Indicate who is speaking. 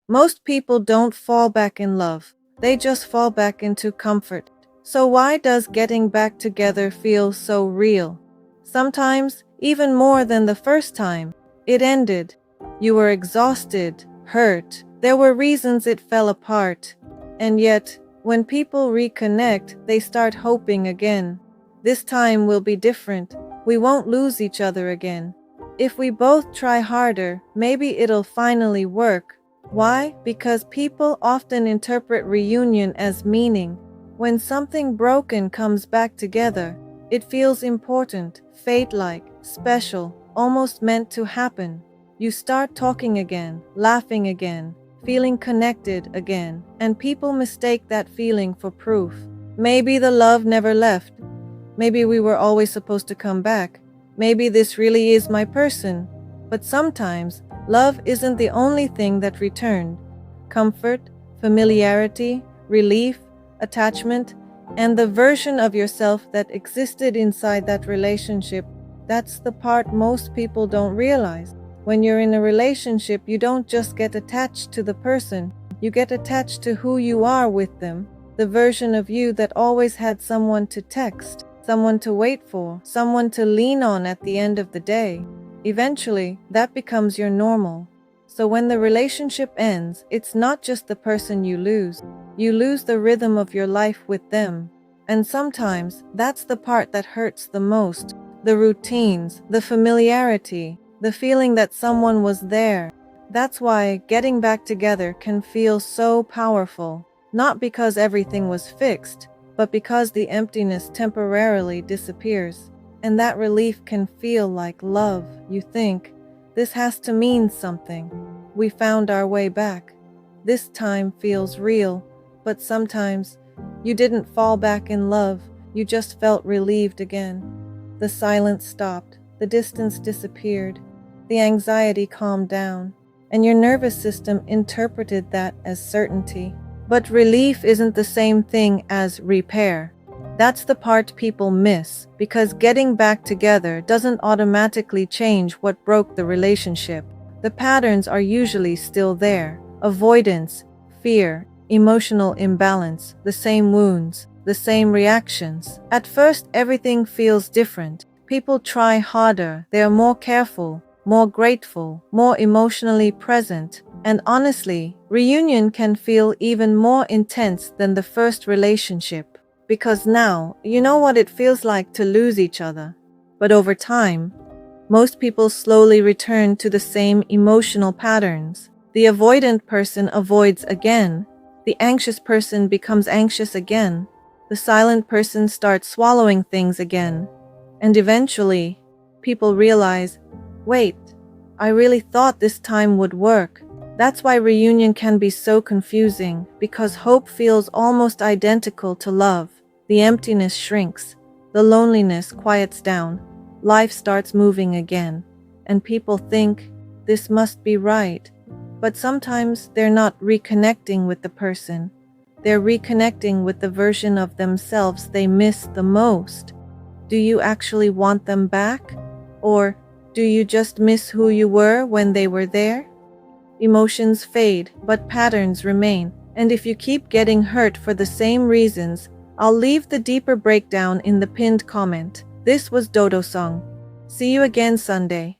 Speaker 1: Most people don't fall back in love, they just fall back into comfort. So why does getting back together feel so real? Sometimes, even more than the first time. It ended. You were exhausted, hurt. There were reasons it fell apart. And yet, when people reconnect, they start hoping again. This time will be different. We won't lose each other again. If we both try harder, maybe it'll finally work. Why? Because people often interpret reunion as meaning. When something broken comes back together, it feels important, fate-like, special, almost meant to happen. You start talking again, laughing again, feeling connected again, and people mistake that feeling for proof. Maybe the love never left. Maybe we were always supposed to come back. Maybe this really is my person. But sometimes, love isn't the only thing that returned. Comfort, familiarity, relief, attachment, and the version of yourself that existed inside that relationship, that's the part most people don't realize. When you're in a relationship, you don't just get attached to the person, you get attached to who you are with them, the version of you that always had someone to text, someone to wait for, someone to lean on at the end of the day. Eventually, that becomes your normal. So when the relationship ends, it's not just the person you lose the rhythm of your life with them. And sometimes, that's the part that hurts the most. The routines, the familiarity, the feeling that someone was there. That's why getting back together can feel so powerful. Not because everything was fixed, but because the emptiness temporarily disappears. And that relief can feel like love. You think, this has to mean something. We found our way back. This time feels real, but sometimes you didn't fall back in love, you just felt relieved again. The silence stopped, the distance disappeared, the anxiety calmed down, and your nervous system interpreted that as certainty. But relief isn't the same thing as repair. That's the part people miss, because getting back together doesn't automatically change what broke the relationship. The patterns are usually still there. Avoidance, fear, emotional imbalance, the same wounds, the same reactions. At first, everything feels different. People try harder, they are more careful, more grateful, more emotionally present. And honestly, reunion can feel even more intense than the first relationship. Because now, you know what it feels like to lose each other. But over time, most people slowly return to the same emotional patterns. The avoidant person avoids again. The anxious person becomes anxious again. The silent person starts swallowing things again. And eventually, people realize, wait, I really thought this time would work. That's why reunion can be so confusing, because hope feels almost identical to love. The emptiness shrinks, the loneliness quiets down, life starts moving again, and people think, this must be right. But sometimes they're not reconnecting with the person. They're reconnecting with the version of themselves they miss the most. Do you actually want them back? Or do you just miss who you were when they were there? Emotions fade, but patterns remain. And if you keep getting hurt for the same reasons, I'll leave the deeper breakdown in the pinned comment. This was Dodo Song. See you again Sunday.